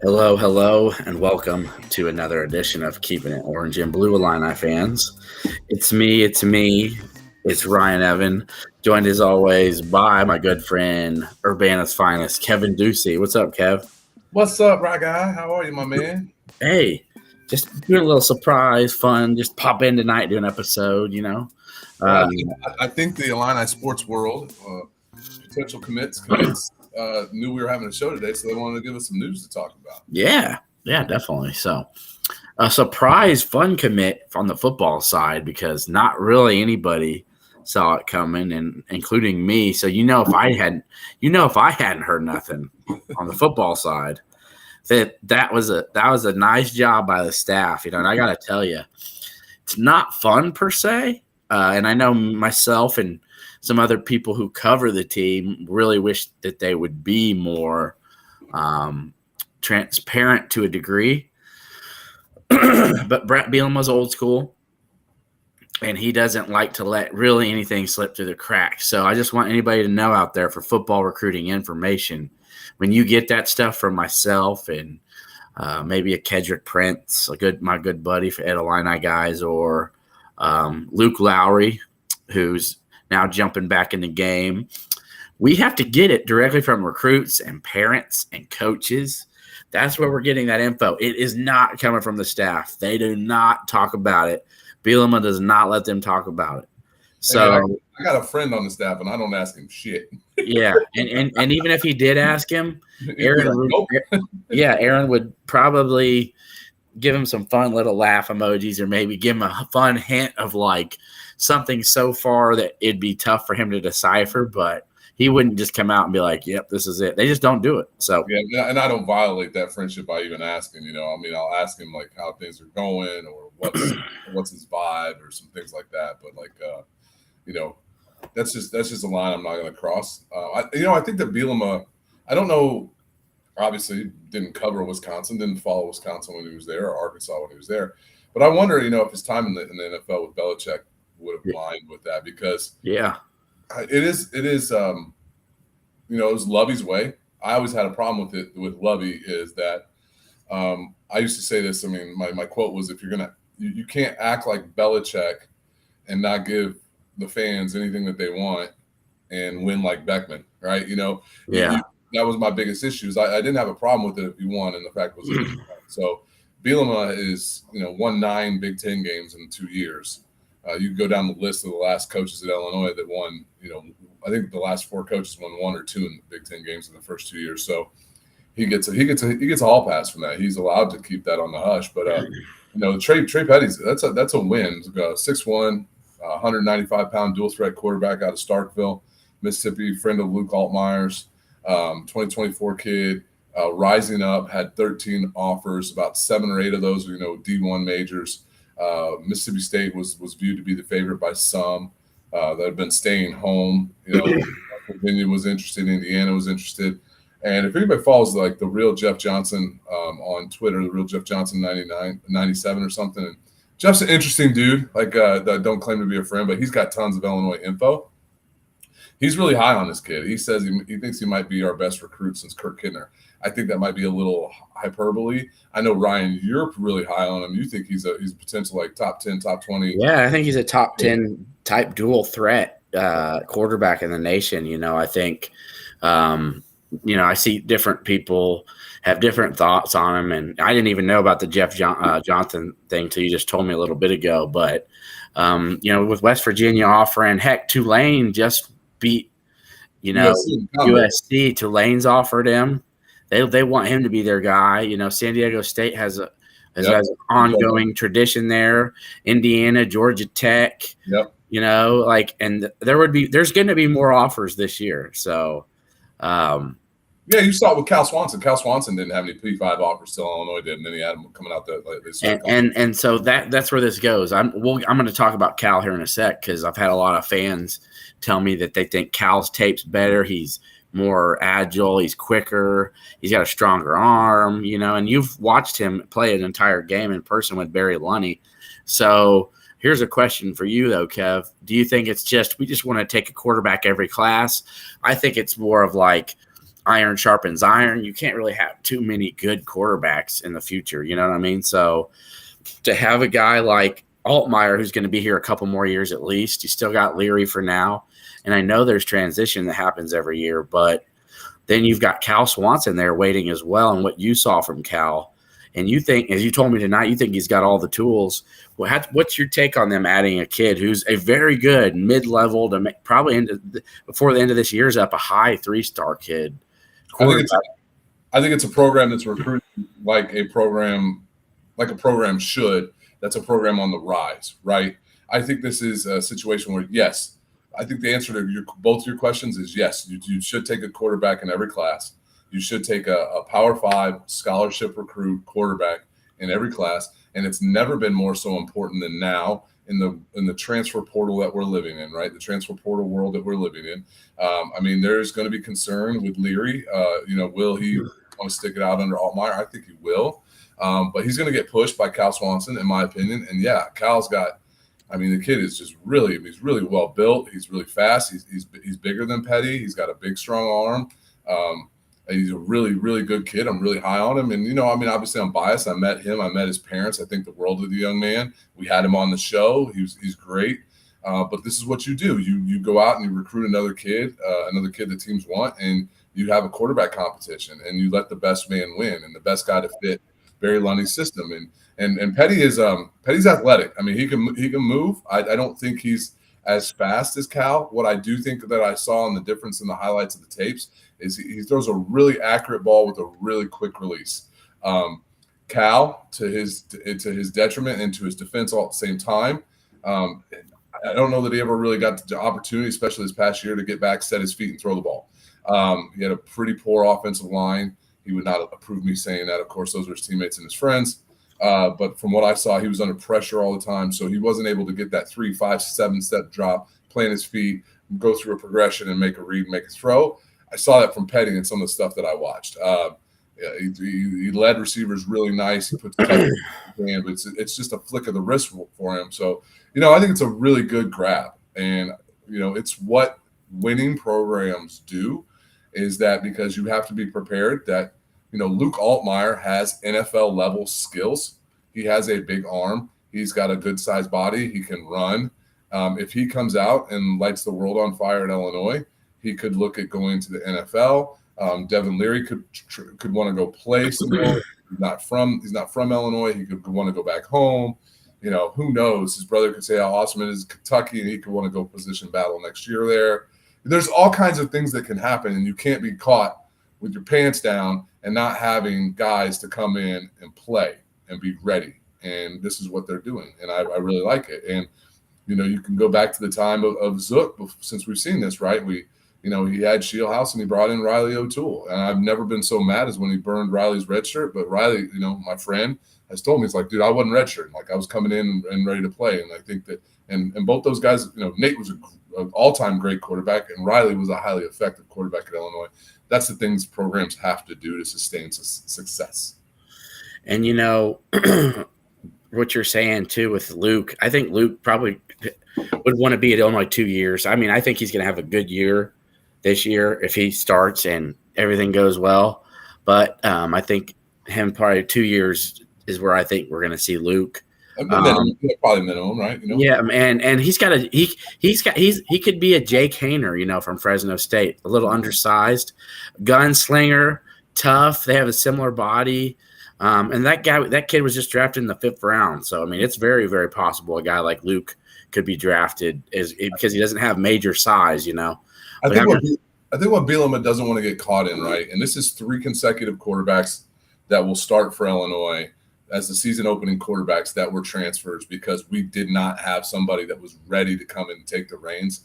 Hello, hello, and welcome to another edition of Keeping It Orange and Blue Illini fans. It's Ryan Evan, joined as always by my good friend, Urbana's finest, Kevin Ducey. What's up, Kev? What's up, Rock Guy? How are you, my man? Hey, just doing a little surprise, fun, just pop in tonight, do an episode, you know. Well, I think the Illini sports world, potential commits, knew we were having a show today, so they wanted to give us some news to talk about. Yeah, definitely. So, a surprise fun commit on the football side because not really anybody saw it coming, and including me. So if I hadn't heard nothing on the football side, that was a nice job by the staff. And I got to tell you, it's not fun per se. And I know myself and some other people who cover the team really wish that they would be more transparent to a degree. But Brett Bielema's old school, and he doesn't like to let really anything slip through the cracks. So I just want anybody to know out there for football recruiting information, when you get that stuff from myself and maybe a Kedrick Prince, my good buddy for Ed Illini guys, or Luke Lowry, who's now jumping back in the game. We have to get it directly from recruits and parents and coaches. That's where we're getting that info. It is not coming from the staff. They do not talk about it. Bielema does not let them talk about it. So I got a friend on the staff, and I don't ask him shit. Yeah, and even if he did ask him, Aaron would probably give him some fun little laugh emojis, or maybe give him a fun hint of like something so far that it'd be tough for him to decipher, but he wouldn't just come out and be like, yep, this is it. They just don't do it. So yeah, and I don't violate that friendship by even asking, I'll ask him like how things are going, or what's his vibe, or some things like that. But that's just a line I'm not going to cross. I think that Bielema, I don't know, obviously didn't cover Wisconsin, didn't follow Wisconsin when he was there, or Arkansas when he was there. But I wonder, if his time in the NFL with Belichick would have aligned with that, because it is it was Lovey's way. I always had a problem with it with Lovey, is that I used to say this. I mean, my quote was, if you're gonna, you can't act like Belichick and not give the fans anything that they want and win like Beckman, right? That was my biggest issue. I didn't have a problem with it if you won, and the fact was, so Bielema is won 9 Big Ten games in 2 years. You can go down the list of the last coaches at Illinois that won. I think the last 4 coaches won 1 or 2 in the Big Ten games in the first 2 years. So he gets a hall pass from that. He's allowed to keep that on the hush. But Trey Petty's that's a win. 6'1", 195-pound dual threat quarterback out of Starkville, Mississippi, friend of Luke Altmaier's, 2024 kid, rising up, had 13 offers, about 7 or 8 of those D1 majors. Mississippi State was viewed to be the favorite by some that have been staying home. Virginia was interested, Indiana was interested. And if anybody follows like the real Jeff Johnson on Twitter, the real Jeff Johnson 97 or something, and Jeff's an interesting dude, that don't claim to be a friend, but he's got tons of Illinois info. He's really high on this kid. He says he thinks he might be our best recruit since Kirk Kidner. I think that might be a little hyperbole. I know, Ryan, you're really high on him. You think he's a potential like top 10, top 20. Yeah, I think he's a top 10 type dual threat quarterback in the nation. I think, I see different people have different thoughts on him, and I didn't even know about the Jeff Johnson thing till you just told me a little bit ago. But with West Virginia offering, heck, Tulane just beat USC. Tulane's offered him. They want him to be their guy. San Diego State has an ongoing tradition there. Indiana, Georgia Tech. Yep. And there's going to be more offers this year. So. Yeah, you saw it with Cal Swanson. Cal Swanson didn't have any P5 offers till Illinois did, and then he had them coming out this year. And so that's where this goes. I'm going to talk about Cal here in a sec, because I've had a lot of fans tell me that they think Cal's tape's better. He's more agile. He's quicker. He's got a stronger arm, and you've watched him play an entire game in person with Barry Lunny. So here's a question for you, though, Kev. Do you think it's we just want to take a quarterback every class? I think it's more of like, iron sharpens iron. You can't really have too many good quarterbacks in the future. You know what I mean? So to have a guy like Altmaier, who's going to be here a couple more years at least, you still got Leary for now. And I know there's transition that happens every year, but then you've got Cal Swanson there waiting as well. And what you saw from Cal, and you think, as you told me tonight, you think he's got all the tools. Well, what's your take on them adding a kid who's a very good mid-level to probably before the end of this year is up a high 3-star kid? I think it's a program that's recruited like a program should. That's a program on the rise, right? I think this is a situation where, yes, I think the answer to both your questions is yes. You should take a quarterback in every class. You should take a Power 5 scholarship recruit quarterback in every class, and it's never been more so important than now in the transfer portal that we're living in, right? The transfer portal world that we're living in. I mean, there's going to be concern with Leary. Will he want to stick it out under Altmaier? I think he will, but he's going to get pushed by Cal Swanson, in my opinion. And yeah, Cal's got. I mean, the kid is just he's really well built. He's really fast. He's bigger than Petty. He's got a big, strong arm. He's a really, really good kid. I'm really high on him. And, I mean, obviously I'm biased. I met him. I met his parents. I think the world of the young man. We had him on the show. He's great. But this is what you do. You go out and you recruit another kid that teams want, and you have a quarterback competition, and you let the best man win and the best guy to fit Barry Lundy's system. And Petty is Petty's athletic. I mean, he can move. I don't think he's as fast as Cal. What I do think that I saw in the difference in the highlights of the tapes is he throws a really accurate ball with a really quick release. Cal, to his detriment and to his defense all at the same time, I don't know that he ever really got the opportunity, especially this past year, to get back, set his feet, and throw the ball. He had a pretty poor offensive line. He would not approve me saying that. Of course, those are his teammates and his friends. But from what I saw, he was under pressure all the time, so he wasn't able to get that 3, 5, 7-step drop, plant his feet, go through a progression, and make a read, make a throw. I saw that from Petty in some of the stuff that I watched. He led receivers really nice. He puts touch in his hand, but it's just a flick of the wrist for him. So, I think it's a really good grab. And, it's what winning programs do, is that because you have to be prepared that, Luke Altmaier has NFL level skills. He has a big arm. He's got a good sized body. He can run. If he comes out and lights the world on fire at Illinois, he could look at going to the NFL. Devin Leary could want to go play somewhere. He's not from Illinois. He could want to go back home. Who knows? His brother could say how awesome it is in Kentucky, and he could want to go position battle next year there. There's all kinds of things that can happen, and you can't be caught with your pants down and not having guys to come in and play and be ready. And this is what they're doing, and I really like it. And, you can go back to the time of Zook since we've seen this, right? He had Shieldhouse and he brought in Riley O'Toole. And I've never been so mad as when he burned Riley's red shirt. But Riley, my friend, has told me, it's like, dude, I wasn't redshirting. Like, I was coming in and ready to play. And I think that, and both those guys, Nate was an all-time great quarterback, and Riley was a highly effective quarterback at Illinois. That's the things programs have to do to sustain success. And, what you're saying, too, with Luke, I think Luke probably would want to be at Illinois 2 years. I mean, I think he's going to have a good year this year if he starts and everything goes well. But I think him probably 2 years is where I think we're going to see Luke. Probably minimum, right? Yeah, and he could be a Jake Hayner, from Fresno State, a little undersized, gunslinger, tough. They have a similar body. And that kid was just drafted in the 5th round. So, I mean, it's very, very possible a guy like Luke could be drafted because he doesn't have major size, I think what Bielema doesn't want to get caught in, right? And this is 3 consecutive quarterbacks that will start for Illinois as the season opening quarterbacks that were transfers because we did not have somebody that was ready to come in and take the reins.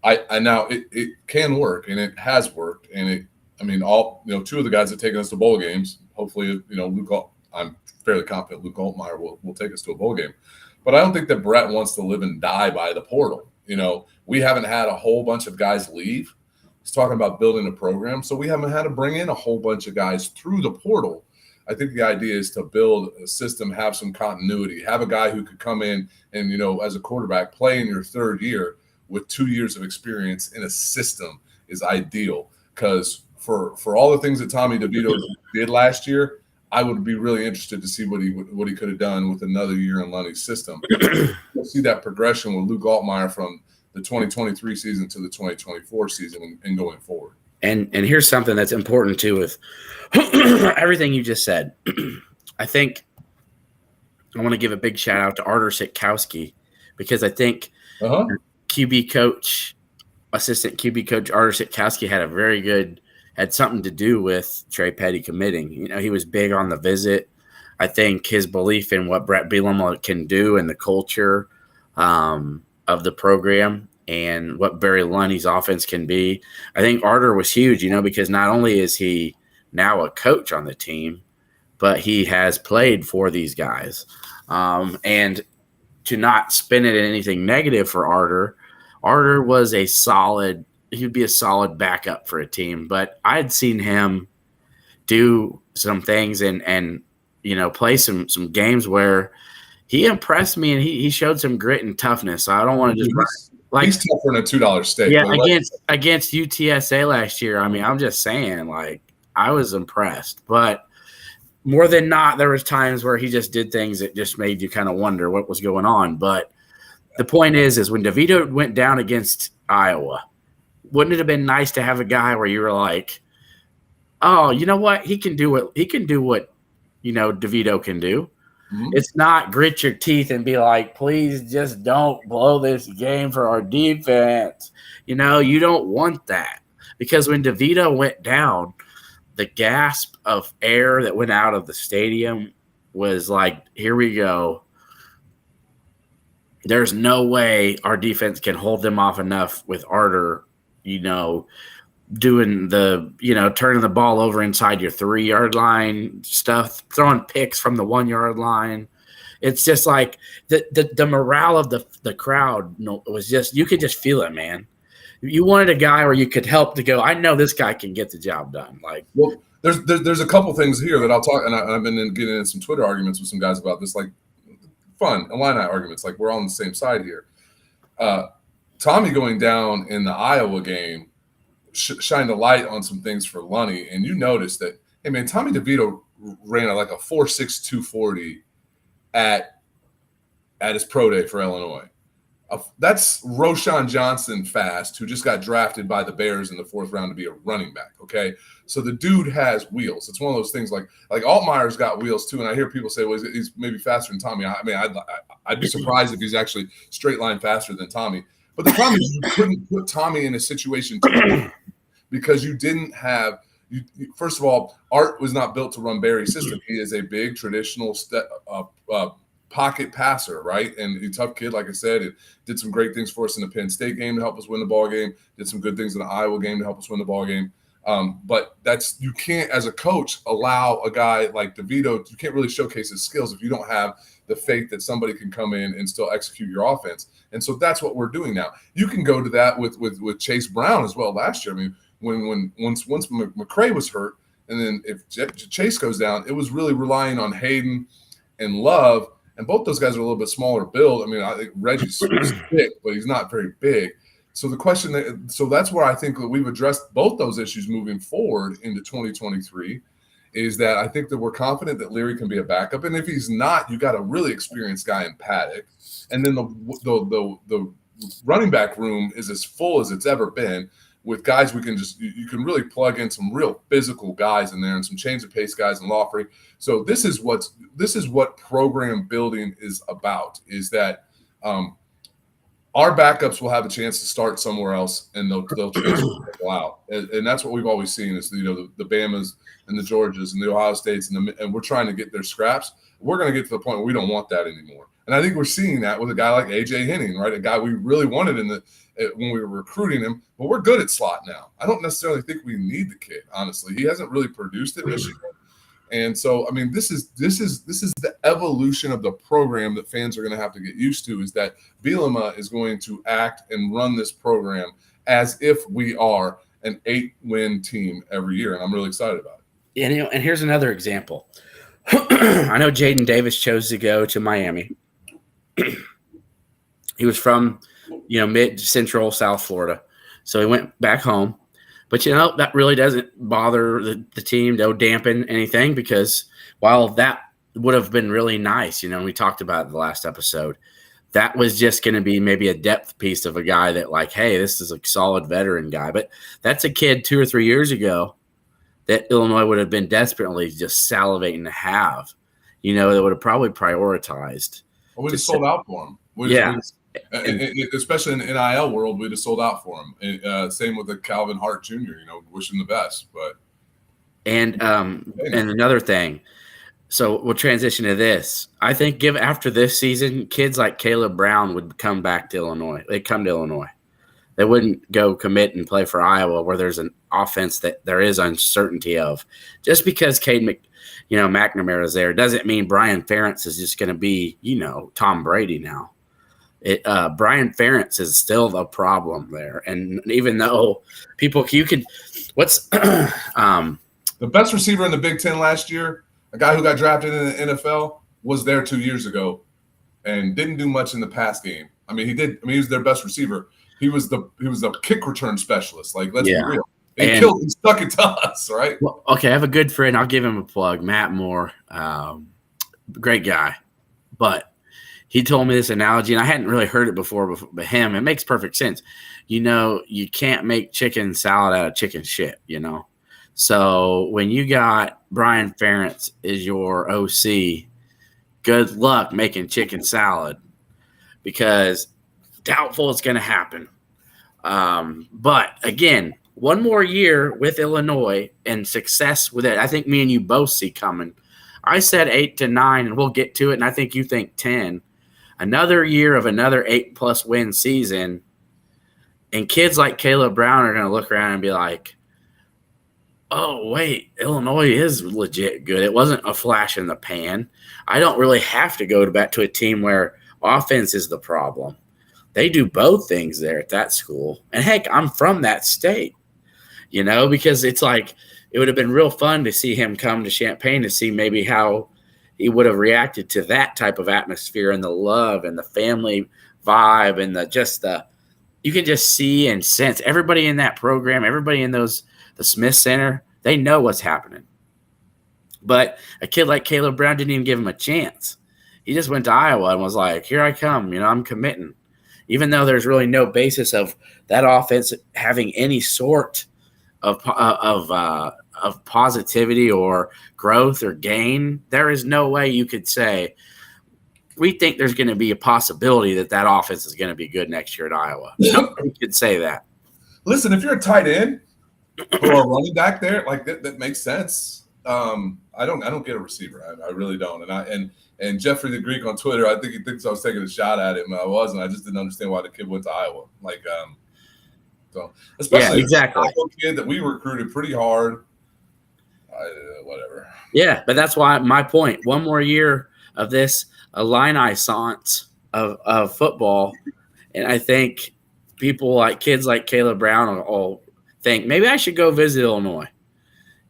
I now it can work, and it has worked, and 2 of the guys that taken us to bowl games. Hopefully, I'm fairly confident Luke Altmaier will take us to a bowl game. But I don't think that Brett wants to live and die by the portal. We haven't had a whole bunch of guys leave. He's talking about building a program. So we haven't had to bring in a whole bunch of guys through the portal. I think the idea is to build a system, have some continuity, have a guy who could come in and, as a quarterback, play in your 3rd year with 2 years of experience in a system is ideal. because for all the things that Tommy DeVito did last year, I would be really interested to see what he could have done with another year in Lunny's system. We'll see that progression with Luke Altmaier from the 2023 season to the 2024 season and going forward. And here's something that's important too with everything you just said. I think I want to give a big shout out to Artur Sitkowski, because I think assistant QB coach Artur Sitkowski had something to do with Trey Petty committing. You know, he was big on the visit. I think his belief in what Brett Bielema can do and the culture of the program and what Barry Lunny's offense can be. I think Artur was huge, you know, because not only is he now a coach on the team, but he has played for these guys. And to not spin it in anything negative for Artur was he'd be a solid backup for a team. But I'd seen him do some things and you know, play some games where he impressed me and he showed some grit and toughness. So I don't want to just he's tougher than a $2 steak. Yeah, against UTSA last year. I mean, I'm just saying, like, I was impressed. But more than not, there was times where he just did things that just made you kind of wonder what was going on. But the point is when DeVito went down against Iowa, wouldn't it have been nice to have a guy where you were like, oh, you know what? He can do what you know DeVito can do. Mm-hmm. It's not grit your teeth and be like, please just don't blow this game for our defense. You know, you don't want that, because when DeVito went down, the gasp of air that went out of the stadium was like, here we go. There's no way our defense can hold them off enough with Artur, you know, doing turning the ball over inside your 3-yard line stuff, throwing picks from the 1-yard line. It's just like the morale of the crowd was just, you could just feel it, man. You wanted a guy where you could help to go, I know this guy can get the job done. Like, well, there's a couple things here that I'll talk, and I've been getting in some Twitter arguments with some guys about this, like fun Illini arguments, like we're all on the same side here. Tommy going down in the Iowa game shined a light on some things for Lunny, and you noticed that, hey man, Tommy DeVito ran like a 4.6 240 at his pro day for Illinois. That's Roschon Johnson fast, who just got drafted by the Bears in the 4th round to be a running back. Okay, so the dude has wheels. It's one of those things like Altmaier's got wheels too, and I hear people say, well, he's maybe faster than Tommy. I mean, I'd be surprised if he's actually straight line faster than Tommy. But the problem is you couldn't put Tommy in a situation because you didn't have – first of all, Art was not built to run Barry's system. He is a big traditional pocket passer, right? And he's a tough kid, like I said. It did some great things for us in the Penn State game to help us win the ball game, did some good things in the Iowa game to help us win the ball game. But you can't, as a coach, allow a guy like DeVito – you can't really showcase his skills if you don't have the faith that somebody can come in and still execute your offense. And so that's what we're doing now. You can go to that with Chase Brown as well last year. I mean, once McCray was hurt, and then if Chase goes down, it was really relying on Hayden and Love, and both those guys are a little bit smaller build. I mean, I think Reggie's thick, but he's not very big. So so that's where I think that we've addressed both those issues moving forward into 2023. Is that I think that we're confident that Leary can be a backup, and if he's not, you got a really experienced guy in Paddock, and then the running back room is as full as it's ever been with guys you can really plug in some real physical guys in there and some change of pace guys in Lawfrey. So this is what program building is about. Is that our backups will have a chance to start somewhere else, and they'll transfer people out, and that's what we've always seen is the Bamas and the Georgias and the Ohio States, and we're trying to get their scraps. We're going to get to the point where we don't want that anymore, and I think we're seeing that with a guy like AJ Henning, right? A guy we really wanted when we were recruiting him, but we're good at slot now. I don't necessarily think we need the kid, honestly. He hasn't really produced at Michigan. And so, I mean, this is the evolution of the program that fans are going to have to get used to, is that Bielema is going to act and run this program as if we are an 8-win team every year. And I'm really excited about it. And here's another example. I know Jaden Davis chose to go to Miami. He was from, mid-central South Florida. So he went back home. But, that really doesn't bother the team. Don't dampen anything because while that would have been really nice, we talked about it in the last episode, that was just going to be maybe a depth piece of a guy that like, hey, this is a solid veteran guy. But that's a kid 2 or 3 years ago that Illinois would have been desperately just salivating to have, that would have probably prioritized. Well, we just sold out for him. Especially in the NIL world, we just sold out for him. Same with the Calvin Hart Jr., wish him the best. But and another thing, so we'll transition to this. I think after this season, kids like Caleb Brown would come back to Illinois. They'd come to Illinois. They wouldn't go commit and play for Iowa where there's an offense that there is uncertainty of. Just because McNamara is there doesn't mean Brian Ferentz is just going to be, Tom Brady now. Brian Ferentz is still the problem there. And even though what's the best receiver in the Big Ten last year, a guy who got drafted in the NFL, was there 2 years ago and didn't do much in the pass game. I mean, he was their best receiver. He was the kick return specialist. Like, let's be real. He stuck it to us, right? Well, okay, I have a good friend. I'll give him a plug, Matt Moore. Great guy. But he told me this analogy, and I hadn't really heard it before, but him, it makes perfect sense. You can't make chicken salad out of chicken shit, So when you got Brian Ferentz as your OC, good luck making chicken salad because doubtful it's going to happen. But again, one more year with Illinois and success with it, I think me and you both see coming. I said 8 to 9, and we'll get to it, and I think you think 10. Another year of another 8+ win season, and kids like Caleb Brown are going to look around and be like, oh, wait, Illinois is legit good. It wasn't a flash in the pan. I don't really have to go back to a team where offense is the problem. They do both things there at that school. And, heck, I'm from that state, because it's like it would have been real fun to see him come to Champaign to see maybe how he would have reacted to that type of atmosphere and the love and the family vibe and you can just see and sense everybody in that program, everybody in the Smith Center, they know what's happening. But a kid like Caleb Brown didn't even give him a chance. He just went to Iowa and was like, here I come, I'm committing. Even though there's really no basis of that offense having any sort of positivity or growth or gain, there is no way you could say, we think there's going to be a possibility that offense is going to be good next year at Iowa. Nobody could say that. Listen, if you're a tight end or a running back there, like that makes sense. I don't get a receiver. I really don't. And Jeffrey the Greek on Twitter, I think he thinks I was taking a shot at him. I wasn't. I just didn't understand why the kid went to Iowa. So especially exactly. A kid that we recruited pretty hard. Whatever. Yeah, but that's why my point. One more year of this Illini science of football, and I think people like kids like Caleb Brown will think maybe I should go visit Illinois.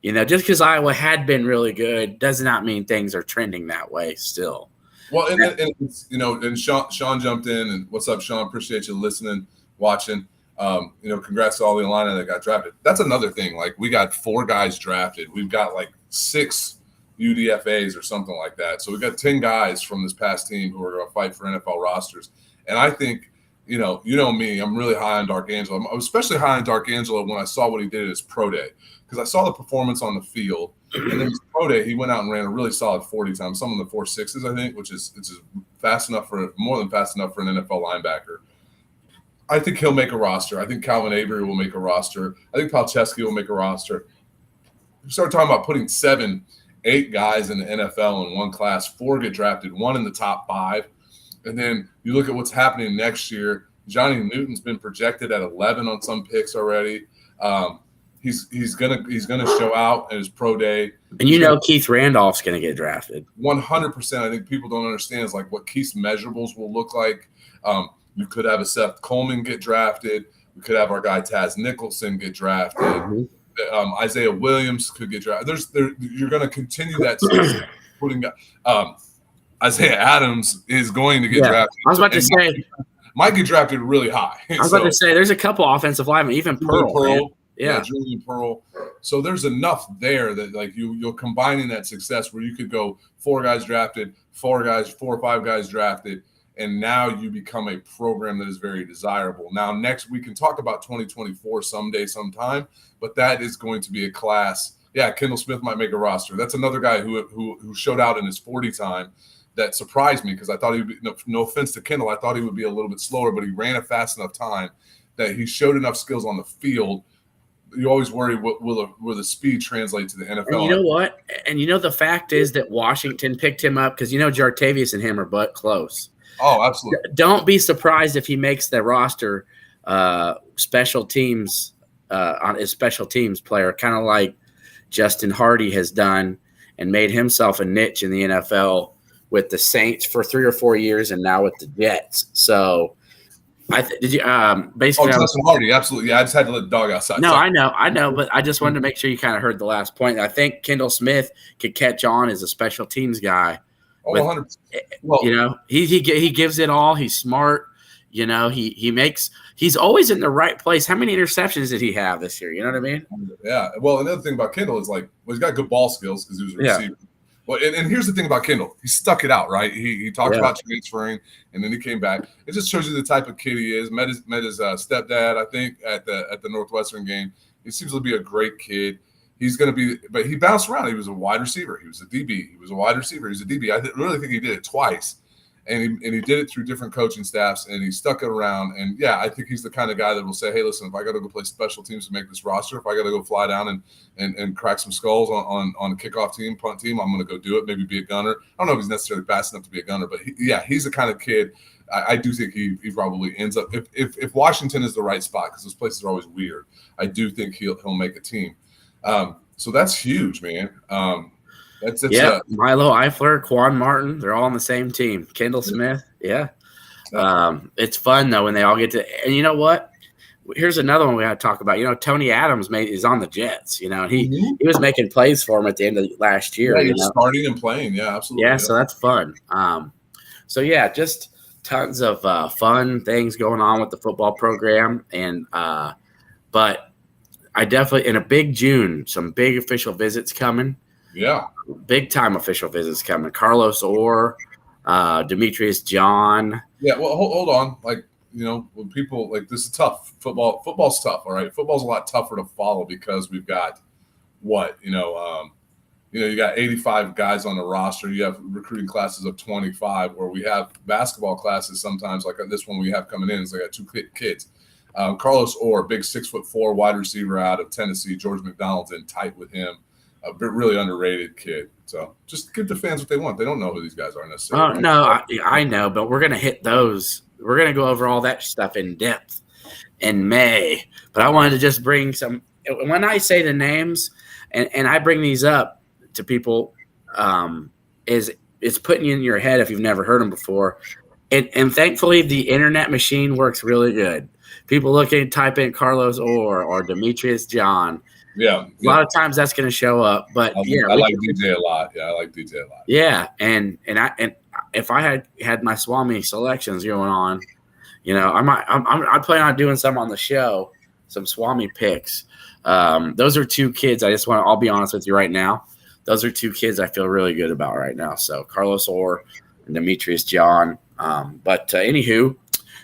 Just because Iowa had been really good does not mean things are trending that way still. Well, and Sean jumped in, and what's up, Sean? Appreciate you listening, watching. Congrats to all the Illini that got drafted. That's another thing. Like, we got 4 guys drafted. We've got like 6 UDFAs or something like that. So we've got 10 guys from this past team who are going to fight for NFL rosters. And I think, me, I'm really high on Dark Angelo. I was especially high on Dark Angelo when I saw what he did at his pro day, because I saw the performance on the field. And then his pro day, he went out and ran a really solid 40 times, some of the 4.6s, I think, which is more than fast enough for an NFL linebacker. I think he'll make a roster. I think Calvin Avery will make a roster. I think Palczewski will make a roster. We start talking about putting 7, 8 guys in the NFL in one class, 4 get drafted, 1 in the top 5. And then you look at what's happening next year. Johnny Newton's been projected at 11 on some picks already. He's gonna show out at his pro day. And Keith Randolph's gonna get drafted. 100%. I think people don't understand is like what Keith's measurables will look like. We could have a Seth Coleman get drafted. We could have our guy Taz Nicholson get drafted. Mm-hmm. Isaiah Williams could get drafted. You're going to continue that putting Isaiah Adams is going to get drafted. I was about to say might get drafted really high. I was about to say there's a couple offensive linemen, even Pearl. Yeah. Julian Pearl. So there's enough there that like you're combining that success where you could go 4 guys drafted, 4 or 5 guys drafted, and now you become a program that is very desirable. Now, next we can talk about 2024 sometime, but that is going to be a class. Yeah, Kendall Smith might make a roster. That's another guy who showed out in his 40 time that surprised me because I thought he would be, no offense to Kendall, I thought he would be a little bit slower, but he ran a fast enough time that he showed enough skills on the field. You always worry will the speed translate to the NFL. And you know what? And the fact is that Washington picked him up because Jartavius and him are but close. Oh, absolutely. Don't be surprised if he makes the roster special teams on his special teams player, kind of like Justin Hardy has done and made himself a niche in the NFL with the Saints for 3 or 4 years and now with the Jets. So basically Justin Hardy, absolutely. Yeah, I just had to let the dog outside. No, sorry. I know, but I just wanted to make sure you kind of heard the last point. I think Kendall Smith could catch on as a special teams guy. Oh, 100%. Well, he gives it all. He's smart. He's always in the right place. How many interceptions did he have this year? You know what I mean? Yeah. Well, another thing about Kendall is he's got good ball skills because he was a receiver. Yeah. Well, and here's the thing about Kendall. He stuck it out, right? He talked about transferring, and then he came back. It just shows you the type of kid he is. Met his stepdad, I think, at the Northwestern game. He seems to be a great kid. He's going to be – but he bounced around. He was a wide receiver. He was a DB. He was a wide receiver. He was a DB. I really think he did it twice. And he did it through different coaching staffs, and he stuck it around. And, yeah, I think he's the kind of guy that will say, hey, listen, if I got to go play special teams to make this roster, if I got to go fly down and crack some skulls on a kickoff team, punt team, I'm going to go do it, maybe be a gunner. I don't know if he's necessarily fast enough to be a gunner, but, he's the kind of kid I do think he probably ends up – if Washington is the right spot, because those places are always weird, I do think he'll make a team. So that's huge, man. Milo Eifler, Quan Martin, they're all on the same team. Kendall Smith, yeah. It's fun though when they all get to. And you know what? Here's another one we got to talk about. Tony Adams is on the Jets. And he was making plays for him at the end of last year. Yeah, he's starting and playing. Yeah, absolutely. Yeah, so that's fun. Just tons of fun things going on with the football program, and but I definitely in a big June, some big official visits coming. Yeah. Big time official visits coming. Carlos Orr, Demetrius John. Yeah, well, hold on. When people this is tough. Football's tough, all right? Football's a lot tougher to follow because we've got you got 85 guys on the roster. You have recruiting classes of 25 where we have basketball classes sometimes like this one we have coming in. I got 2 kids. Carlos Orr, big 6'4" wide receiver out of Tennessee. George McDonald's in tight with him. A really underrated kid. So just give the fans what they want. They don't know who these guys are necessarily. No, I know, but we're going to hit those. We're going to go over all that stuff in depth in May. But I wanted to just bring some – when I say the names and I bring these up to people, it's putting you in your head if you've never heard them before. And thankfully, the internet machine works really good. People look and type in Carlos Orr or Demetrius John. Yeah, a lot of times that's going to show up, but I like DJ a lot. Yeah, I like DJ a lot. Yeah, and if I had my Swami selections going on, I plan on doing some on the show, some Swami picks. Those are 2 kids. I'll be honest with you right now. Those are 2 kids I feel really good about right now. So Carlos Orr and Demetrius John. But anywho,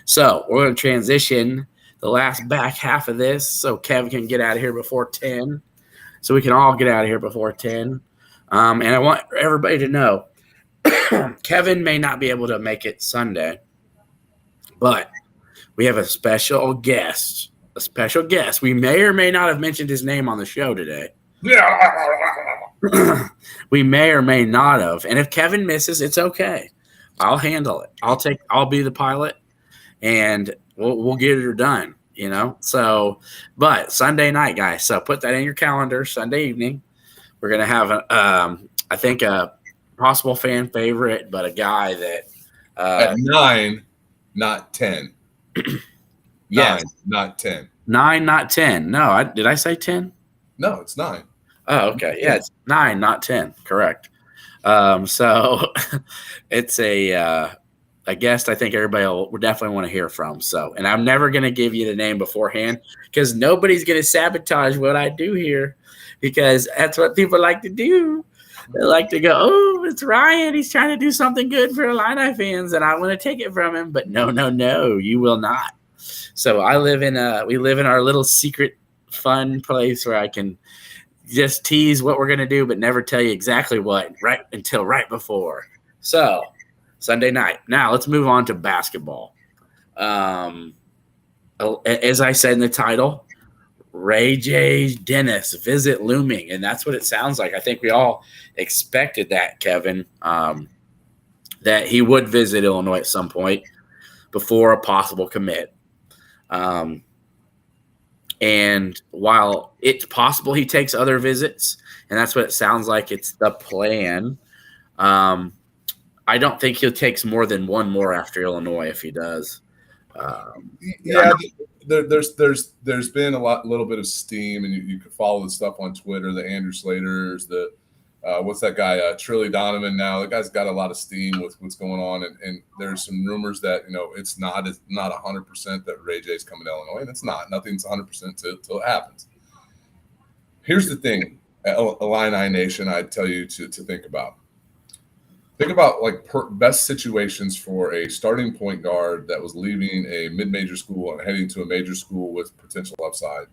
so we're going to transition the last back half of this so Kevin can get out of here before 10. So we can all get out of here before 10. And I want everybody to know Kevin may not be able to make it Sunday, but we have a special guest. We may or may not have mentioned his name on the show today. We may or may not have. And if Kevin misses, it's okay. I'll handle it. I'll be the pilot, and we'll get it done, So, but Sunday night, guys. So put that in your calendar. Sunday evening, we're gonna have I think a possible fan favorite, but a guy that at 9, not 10. 9, not 10. 9, not 10. No, did I say 10? No, it's 9. Oh, okay. Yeah, it's 9, not 10. Correct. So it's a a guest I think everybody will definitely want to hear from. So, and I'm never going to give you the name beforehand because nobody's going to sabotage what I do here because that's what people like to do. They like to go, oh, it's Ryan. He's trying to do something good for Illini fans, and I want to take it from him. But no, you will not. So we live in our little secret fun place where I can just tease what we're going to do, but never tell you exactly what until right before. So Sunday night. Now let's move on to basketball. As I said in the title, RayJ Visit looming, and that's what it sounds like. I think we all expected that, Kevin, that he would visit Illinois at some point before a possible commit. And while it's possible he takes other visits, and that's what it sounds like, it's the plan. I don't think he takes more than one more after Illinois if he does. There's been a little bit of steam, and you can follow the stuff on Twitter. The Andrew Slaters, the what's that guy Trilly Donovan now? The guy's got a lot of steam with what's going on, and there's some rumors that it's not 100% that RayJ's coming to Illinois, and it's not. Nothing's 100% till it happens. Here's the thing, Illini Nation, I'd tell you to think about. Think about best situations for a starting point guard that was leaving a mid-major school and heading to a major school with potential upside,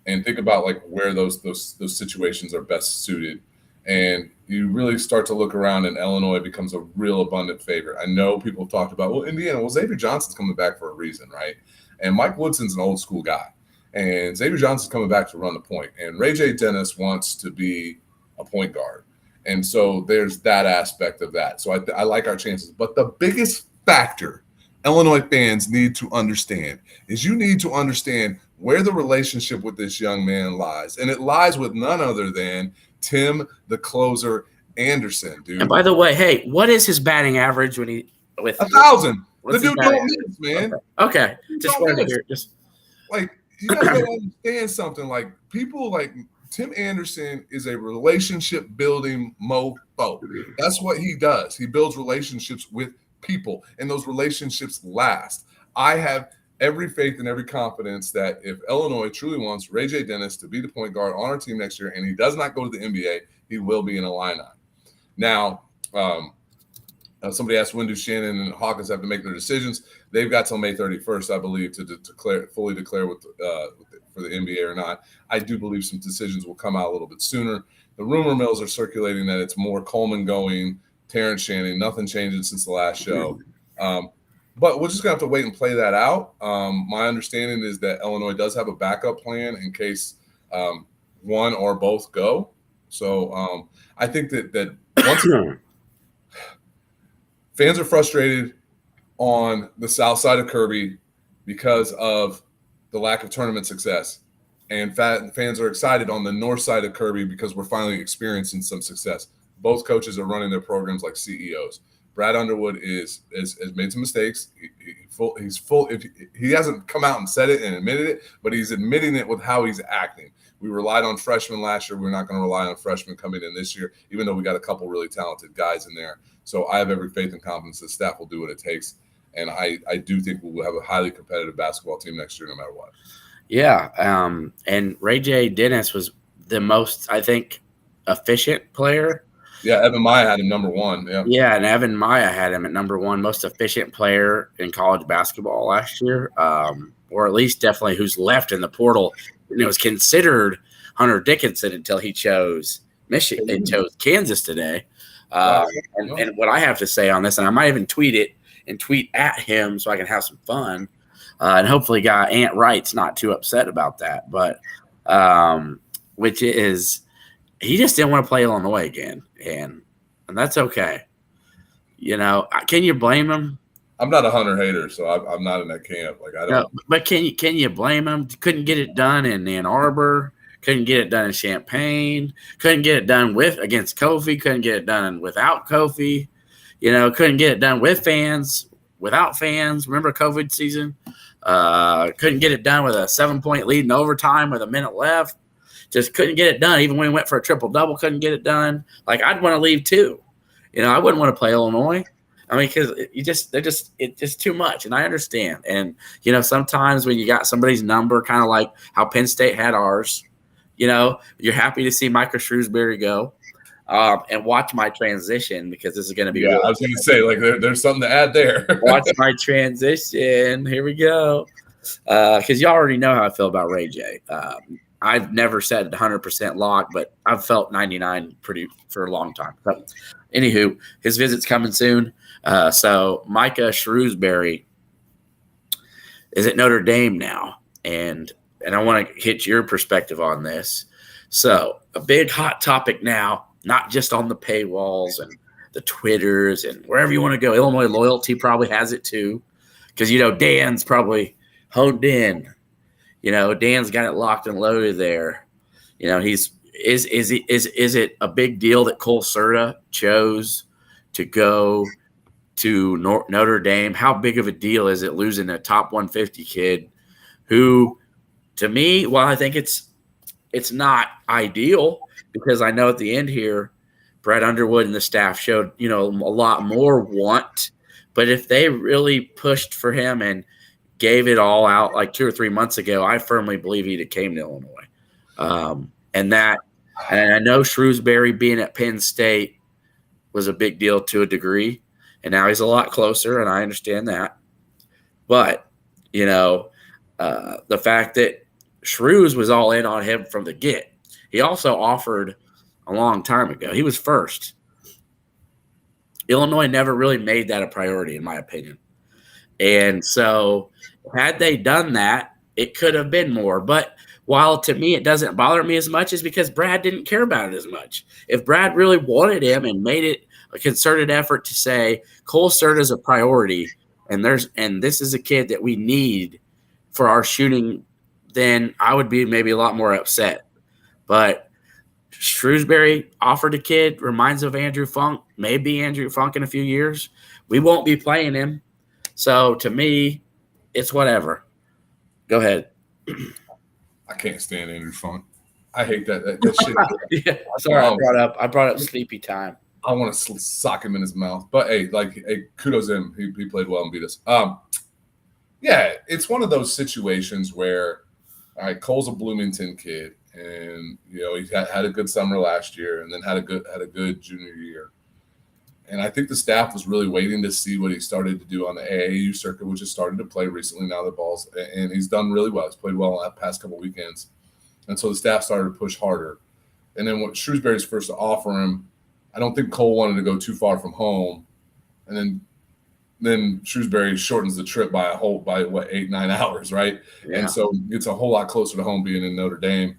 and think about where those situations are best suited. And you really start to look around, and Illinois becomes a real abundant favorite. I know people have talked about Indiana. Well, Xavier Johnson's coming back for a reason, right? And Mike Woodson's an old school guy, and Xavier Johnson's coming back to run the point. And RayJ wants to be a point guard. And so there's that aspect of that. So I like our chances. But the biggest factor Illinois fans need to understand is you need to understand where the relationship with this young man lies. And it lies with none other than Tim, the closer, Anderson, dude. And by the way, hey, what is his batting average when he with 1,000? The dude don't miss, man. Okay. Just wanted to hear. Just you gotta understand something. People Tim Anderson is a relationship building mofo. That's what he does. He builds relationships with people, and those relationships last. I have every faith and every confidence that if Illinois truly wants RayJ to be the point guard on our team next year, and he does not go to the NBA, he will be an Illini. Now, somebody asked, when do Shannon and Hawkins have to make their decisions? They've got till May 31st, I believe, to fully declare for the NBA or not. I do believe some decisions will come out a little bit sooner. The rumor mills are circulating that it's more Coleman going, Terrence Shannon. Nothing changed since the last show. But we're just going to have to wait and play that out. My understanding is that Illinois does have a backup plan in case one or both go. So I think that once fans are frustrated on the south side of Kirby because of the lack of tournament success, and fans are excited on the north side of Kirby because we're finally experiencing some success. Both coaches are running their programs like CEOs. Brad Underwood has made some mistakes. He's full. If he hasn't come out and said it and admitted it, but he's admitting it with how he's acting. We relied on freshmen last year. We're not going to rely on freshmen coming in this year, even though we got a couple really talented guys in there. So I have every faith and confidence that staff will do what it takes. And I do think we'll have a highly competitive basketball team next year, no matter what. Yeah. And RayJ was the most, I think, efficient player. Yeah, Evan Maya had him number one. Yeah, and Evan Maya had him at number one, most efficient player in college basketball last year, or at least definitely who's left in the portal. It was considered Hunter Dickinson until he chose Michigan and chose Kansas today. And what I have to say on this, and I might even tweet it and tweet at him so I can have some fun, and hopefully Aunt Wright's not too upset about that, but which is he just didn't want to play Illinois again, and that's okay. Can you blame him? I'm not a Hunter hater, so I'm not in that camp. I don't. No, but can you blame him? Couldn't get it done in Ann Arbor. Couldn't get it done in Champaign. Couldn't get it done against Kofi. Couldn't get it done without Kofi. Couldn't get it done with fans, without fans. Remember COVID season? Couldn't get it done with a 7-point lead in overtime with a minute left. Just couldn't get it done. Even when we went for a triple-double, couldn't get it done. I'd want to leave too. I wouldn't want to play Illinois. I mean, because it's just too much, and I understand. And sometimes when you got somebody's number, kind of like how Penn State had ours, you're happy to see Micah Shrewsbury go, and watch my transition because this is going to be. Yeah, I was going to say there's something to add there. Watch my transition. Here we go. Because you already know how I feel about RayJ. I've never said 100% lock, but I've felt 99 for a long time. But anywho, his visit's coming soon. So Micah Shrewsbury is at Notre Dame now, and I want to hit your perspective on this. So a big hot topic now, not just on the paywalls and the Twitters and wherever you want to go. Illinois Loyalty probably has it too, because Dan's probably honed in. Dan's got it locked and loaded there. Is it a big deal that Cole Serta chose to go to Notre Dame? How big of a deal is it losing a top 150 kid who, to me, while I think it's not ideal, because I know at the end here, Brett Underwood and the staff showed, a lot more want. But if they really pushed for him and gave it all out like 2 or 3 months ago, I firmly believe he'd have came to Illinois. And I know Shrewsbury being at Penn State was a big deal to a degree, and now he's a lot closer, and I understand that. But, the fact that Shrews was all in on him from the get. He also offered a long time ago. He was first. Illinois never really made that a priority, in my opinion. And so had they done that, it could have been more. But while to me it doesn't bother me as much, is because Brad didn't care about it as much. If Brad really wanted him and made it a concerted effort to say Cole Serta is a priority and this is a kid that we need for our shooting, then I would be maybe a lot more upset. But Shrewsbury offered a kid, reminds of Andrew Funk, maybe Andrew Funk in a few years. We won't be playing him. So to me, it's whatever. Go ahead. I can't stand Andrew Funk. I hate that shit. Yeah, sorry, I brought up sleepy time. I want to sock him in his mouth. But hey, kudos to him. He played well and beat us. Yeah, it's one of those situations where, all right, Cole's a Bloomington kid, and he had a good summer last year, and then had a good junior year. And I think the staff was really waiting to see what he started to do on the AAU circuit, which has started to play recently. Now the ball's, and he's done really well. He's played well in the past couple of weekends. And so the staff started to push harder. And then when Shrewsbury's first to offer him, I don't think Cole wanted to go too far from home. And then Shrewsbury shortens the trip by 8-9 hours, right? Yeah. And so it's a whole lot closer to home being in Notre Dame.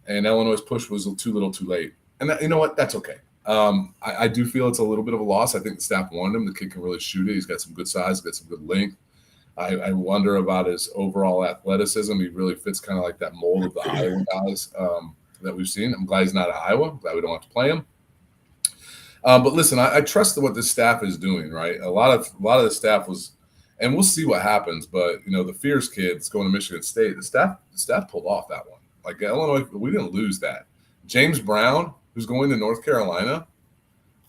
And Illinois' push was too little too late. And you know what? That's okay. I do feel it's a little bit of a loss. I think the staff wanted him. The kid can really shoot it. He's got some good size, got some good length. I wonder about his overall athleticism. He really fits kind of like that mold of the Iowa guys that we've seen. I'm glad he's not at Iowa. I'm glad we don't have to play him. But listen, I trust what this staff is doing, right? A lot of the staff was, and we'll see what happens. But the Fierce kids going to Michigan State, the staff pulled off that one. Like Illinois, we didn't lose that. James Brown, who's going to North Carolina,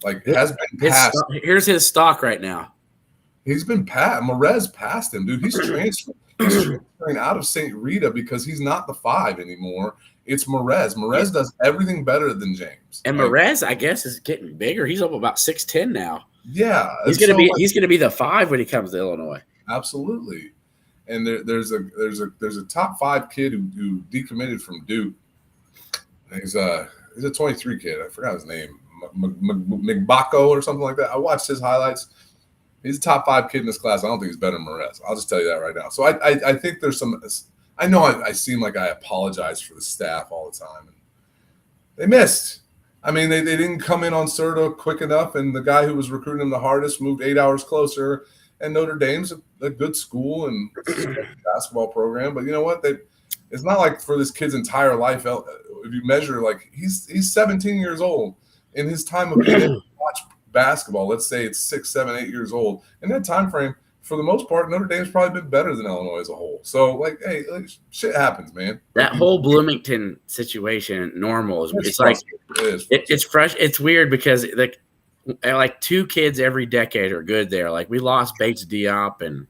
has been passed. Here's his stock right now. He's been passed. Merez passed him, dude. He's transferring out of St. Rita because he's not the 5 anymore. It's Merez. Merez does everything better than James. And Merez, I guess, is getting bigger. He's up about 6'10" now. Yeah, he's gonna be the 5 when he comes to Illinois. Absolutely. And there's a top 5 kid who decommitted from Duke. He's a 23 kid. I forgot his name, Migbako or something like that. I watched his highlights. He's a top 5 kid in this class. I don't think he's better than Merez. I'll just tell you that right now. So I think there's some. I know I seem like I apologize for the staff all the time. They missed. I mean, they didn't come in on Serta quick enough, and the guy who was recruiting him the hardest moved 8 hours closer. And Notre Dame's a good school and basketball program, but you know what? It's not like for this kid's entire life. If you measure, he's 17 years old. In his time of being able to watch basketball, let's say it's 6, 7, 8 years old. In that time frame, for the most part, Notre Dame's probably been better than Illinois as a whole. So, shit happens, man. That whole Bloomington situation, normal, it's fresh. It's weird because like 2 kids every decade are good there. Like we lost Bates Diop, and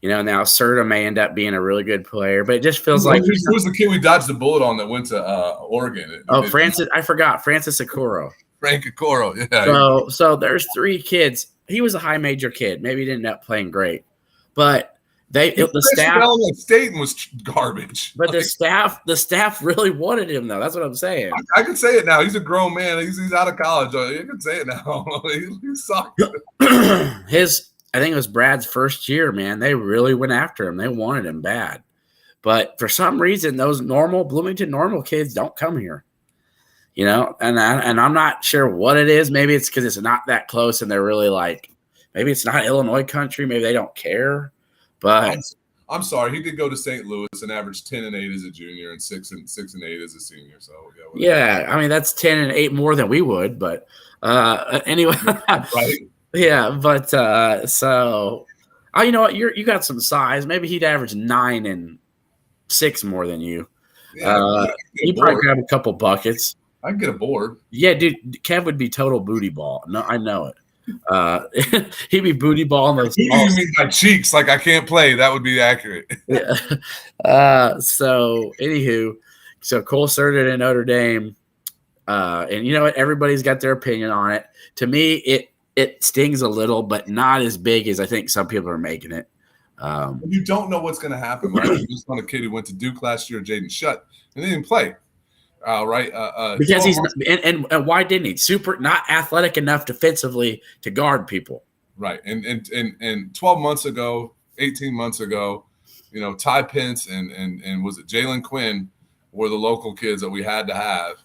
now Serta may end up being a really good player, but it just feels like who's the kid we dodged the bullet on that went to Oregon? Francis. I forgot Francis Okoro. Frank Okoro, yeah. So there's 3 kids. He was a high major kid. Maybe he didn't end up playing great, but the staff Illinois State was garbage. But the staff really wanted him though. That's what I'm saying. I can say it now. He's a grown man. He's out of college. You can say it now. he sucked. I think it was Brad's first year, man. They really went after him. They wanted him bad. But for some reason, those Bloomington normal kids don't come here. And I'm not sure what it is. Maybe it's because it's not that close and they're really like, maybe it's not Illinois country. Maybe they don't care. But I'm sorry, he did go to St. Louis and averaged 10 and 8 as a junior and 6 and 8 as a senior. So yeah, I mean that's 10 and 8 more than we would. But anyway, right? Yeah, but so you know what? You got some size. Maybe he'd average 9 and 6 more than you. Yeah, you probably grab a couple buckets. I can get a board. Yeah, dude, Kev would be total booty ball. No, I know it. He'd be booty balling those. You mean my cheeks? Like I can't play. That would be accurate. Yeah. So anywho, Cole Serta in Notre Dame, and you know what? Everybody's got their opinion on it. To me, it stings a little, but not as big as I think some people are making it. You don't know what's going to happen, right? You just on a kid who went to Duke last year, Jaden Shutt, and they didn't play. Right? Because he's and why didn't he? Super not athletic enough defensively to guard people. Right. And 12 months ago, 18 months ago, Ty Pence and was it Jalen Quinn were the local kids that we had to have.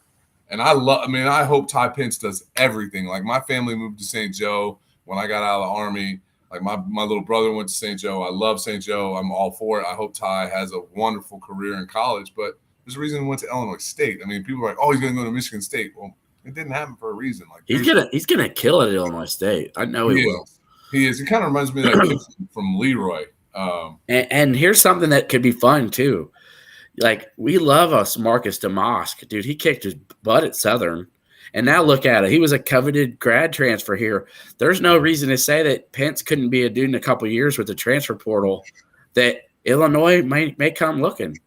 And I hope Ty Pence does everything. Like my family moved to St. Joe when I got out of the Army. Like my little brother went to St. Joe. I love St. Joe. I'm all for it. I hope Ty has a wonderful career in college, but there's a reason he went to Illinois State. I mean, people are like, "Oh, he's going to go to Michigan State." Well, it didn't happen for a reason. Like he's gonna kill it at Illinois State. I know he will. He is. It kind of reminds me of that kid from Leroy. And here's something that could be fun too. Like we love us Marcus DeMosk, dude. He kicked his butt at Southern, and now look at it. He was a coveted grad transfer here. There's no reason to say that Pence couldn't be a dude in a couple of years with the transfer portal. That Illinois may come looking.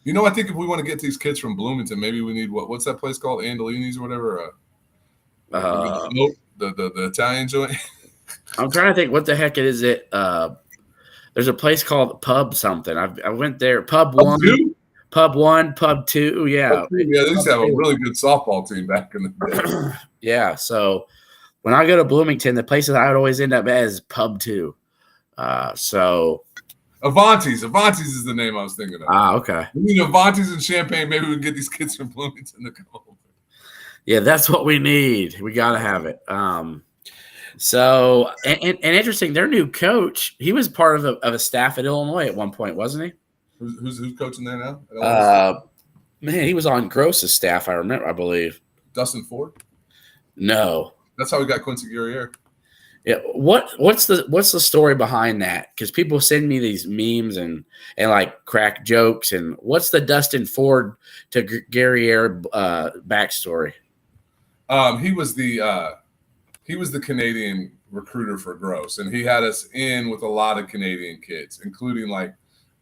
I think if we want to get these kids from Bloomington, maybe we need what's that place called? Illini's or whatever. The Italian joint. I'm trying to think what the heck it is. There's a place called Pub something. I went there. Pub 1, Pub 1, Pub 2. Yeah. They used to have a really good softball team back in the day. Yeah. So when I go to Bloomington, the places I would always end up at is Pub 2. Avanti's is the name I was thinking of. Okay. We need Avanti's and Champaign. Maybe we can get these kids from Bloomington to come over. Yeah, that's what we need. We got to have it. So interesting, their new coach, he was part of a staff at Illinois at one point, wasn't he? Who's coaching there now? Man, he was on Gross's staff, I believe. Dustin Ford? No. That's how we got Quincy Guerriere. Yeah, what's the story behind that? Because people send me these memes and like crack jokes. And what's the Dustin Ford to Guerriere backstory? He was the Canadian recruiter for Gross, and he had us in with a lot of Canadian kids, including like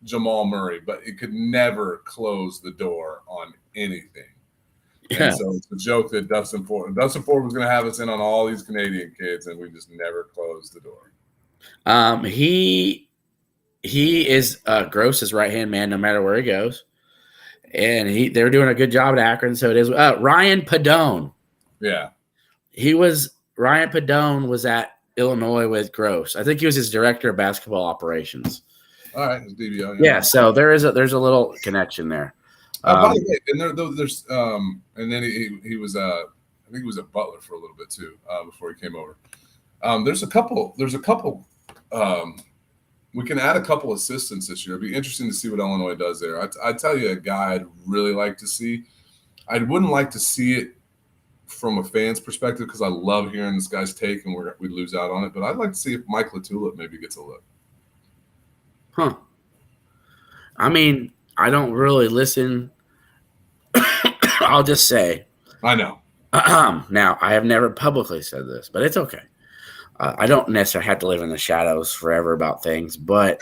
Jamal Murray, but it could never close the door on anything. Yeah. And so it's a joke that Dustin Ford was going to have us in on all these Canadian kids, and we just never closed the door. He is Gross's right-hand man no matter where he goes. And they're doing a good job at Akron, so it is. Ryan Padone. Yeah. Ryan Padone was at Illinois with Gross. I think he was his director of basketball operations. All right, it's DBO. Yeah, so there's a little connection there. By the way, and there's and then he was I think he was at Butler for a little bit too before he came over. There's a couple. We can add a couple assistants this year. It'd be interesting to see what Illinois does there. I tell you, a guy I'd really like to see. I wouldn't like to see it from a fan's perspective because I love hearing this guy's take and we lose out on it. But I'd like to see if Mike LaTulip maybe gets a look. Huh. I don't really listen. I'll just say. I know. Now, I have never publicly said this, but it's okay. I don't necessarily have to live in the shadows forever about things, but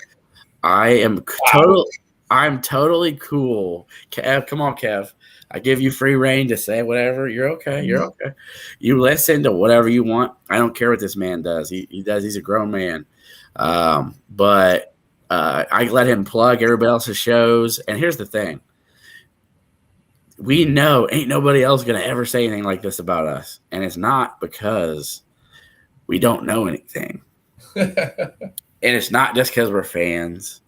I am I'm totally cool. Kev, come on, Kev. I give you free reign to say whatever. You're okay. You're okay. You listen to whatever you want. I don't care what this man does. He does. He's a grown man. But I let him plug everybody else's shows. And here's the thing. We know ain't nobody else going to ever say anything like this about us. And it's not because we don't know anything. And it's not just because we're fans.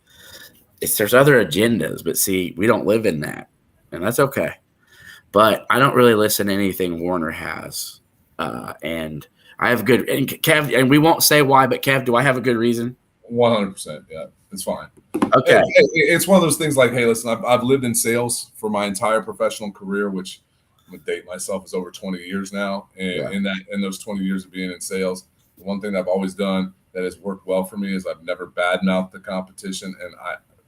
There's other agendas, but see, we don't live in that, and that's okay. But I don't really listen to anything Warner has, and I have good. And Kev, and we won't say why, but Kev, do I have a good reason? 100%. Yeah, it's fine. Okay, it's one of those things like, hey, listen, I've lived in sales for my entire professional career, which I'm gonna date myself is over 20 years now, and in those 20 years of being in sales, the one thing that I've always done that has worked well for me is I've never badmouthed the competition, and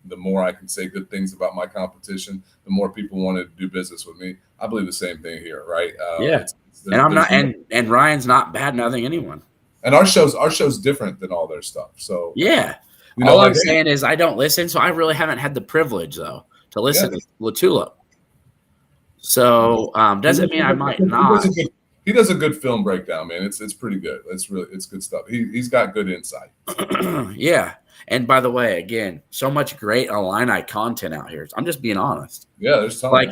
the more I can say good things about my competition, the more people want to do business with me. I believe the same thing here, right? And I'm not, and Ryan's not bad mouthing anyone. And our show's different than all their stuff. So yeah, all I'm saying is I don't listen, so I really haven't had the privilege though to listen to Latula. So doesn't mean I might not. He does a good film breakdown, man. It's pretty good. It's good stuff. He's got good insight. Yeah. And by the way, again, so much great Illini content out here. I'm just being honest. Yeah, there's tons. Like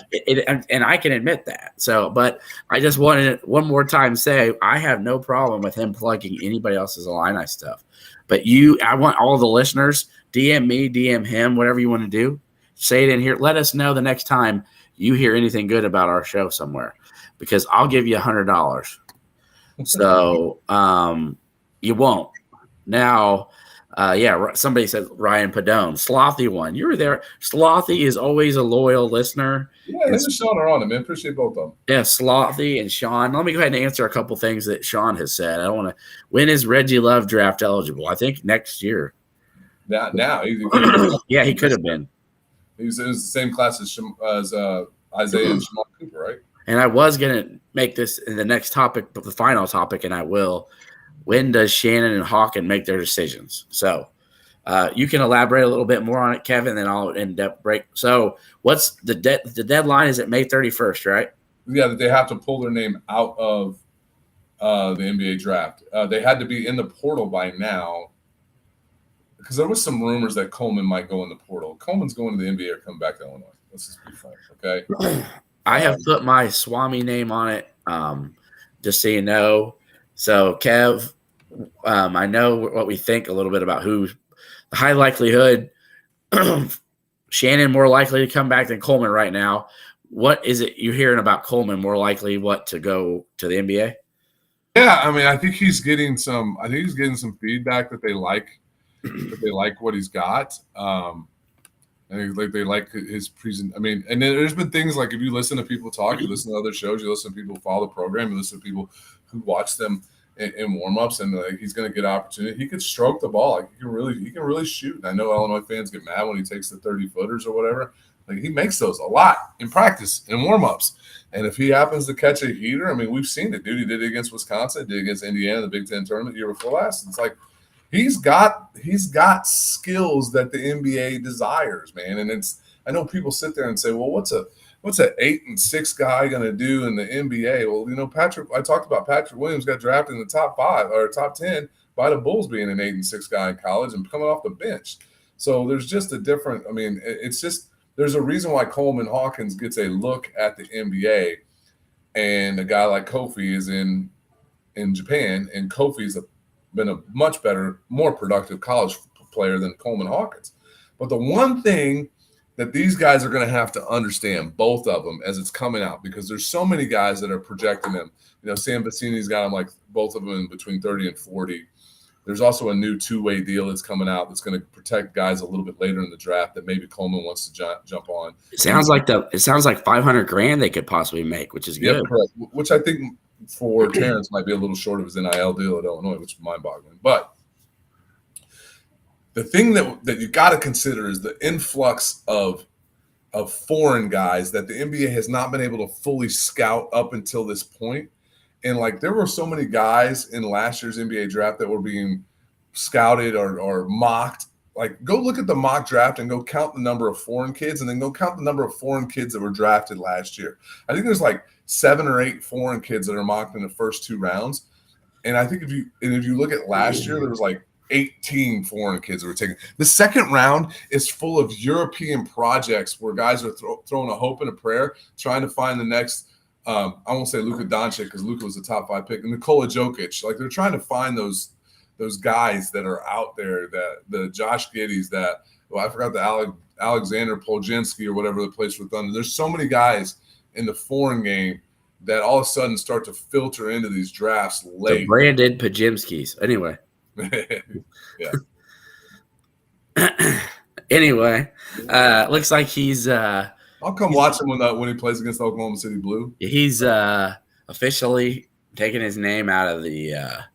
and I can admit that. So, but I just wanted to one more time say I have no problem with him plugging anybody else's Illini stuff. But I want all the listeners, DM me, DM him, whatever you want to do. Say it in here. Let us know the next time you hear anything good about our show somewhere, because I'll give you $100. So you won't. Now, somebody said Ryan Padone, Slothy one. You were there. Slothy is always a loyal listener. Yeah, him and Sean are on it, man. Appreciate both of them. Yeah, Slothy and Sean. Let me go ahead and answer a couple things that Sean has said. I don't want to. When is Reggie Love draft eligible? I think next year. Now yeah, he could have been. He was the same class as Isaiah and Jamal Cooper, right? And I was going to make this in the next topic, but the final topic, and I will. When does Shannon and Hawken make their decisions? So you can elaborate a little bit more on it, Kevin, then I'll in-depth break. So what's the deadline is at May 31st, right? Yeah, that they have to pull their name out of the NBA draft. They had to be in the portal by now because there was some rumors that Coleman might go in the portal. Coleman's going to the NBA or come back to Illinois. Let's just be frank, okay? I have put my Swami name on it, just so you know. So, Kev, I know what we think a little bit about who the high likelihood Shannon more likely to come back than Coleman right now. What is it you're hearing about Coleman more likely to go to the NBA? Yeah, I mean, I think he's getting some feedback that they like what he's got. And they like his present. I mean, and then there's been things like if you listen to people talk, you listen to other shows, you listen to people who follow the program, you listen to people who watch them in warm-ups, and he's going to get opportunity. He could stroke the ball. Like he can really shoot. And I know Illinois fans get mad when he takes the 30-footers or whatever. Like he makes those a lot in practice and warm-ups. And if he happens to catch a heater, I mean, we've seen it, dude. He did it against Wisconsin, did it against Indiana in the Big Ten tournament the year before last. It's like he's got skills that the NBA desires, man. And I know people sit there and say, well, what's an 8-6 guy going to do in the NBA? Well, you know, I talked about Patrick Williams got drafted in the top 5 or top 10 by the Bulls being an 8-6 guy in college and coming off the bench. So there's just a different, I mean, it's just, there's a reason why Coleman Hawkins gets a look at the NBA and a guy like Kofi is in Japan, and Kofi's been a much better, more productive college player than Coleman Hawkins. But the one thing that these guys are going to have to understand, both of them, as it's coming out, because there's so many guys that are projecting them. You know, Sam Vecini's got them like both of them in between 30 and 40. There's also a new two-way deal that's coming out that's going to protect guys a little bit later in the draft that maybe Coleman wants to jump on. It sounds like $500,000 they could possibly make, which is good. Yeah, correct. Which I think for Terrence might be a little short of his NIL deal at Illinois, which is mind-boggling. But the thing that you got to consider is the influx of of foreign guys that the NBA has not been able to fully scout up until this point. And like there were so many guys in last year's NBA draft that were being scouted or mocked. Like go look at the mock draft and go count the number of foreign kids and then go count the number of foreign kids that were drafted last year. I think there's like 7 or 8 foreign kids that are mocked in the first 2 rounds. And I think if you look at last year, there was like 18 foreign kids that were taken. The second round is full of European projects where guys are throwing a hope and a prayer, trying to find the next. I won't say Luka Doncic because Luka was the top 5 pick, and Nikola Jokic. Like they're trying to find those guys that are out there, that the Josh Giddey's, that I forgot the Alexander Poljinski or whatever the place for Thunder. There's so many guys in the foreign game that all of a sudden start to filter into these drafts late. The branded Pajimskis. Anyway. Yeah. Anyway, looks like he's I'll come watch him when he plays against Oklahoma City Blue. He's officially taking his name out of the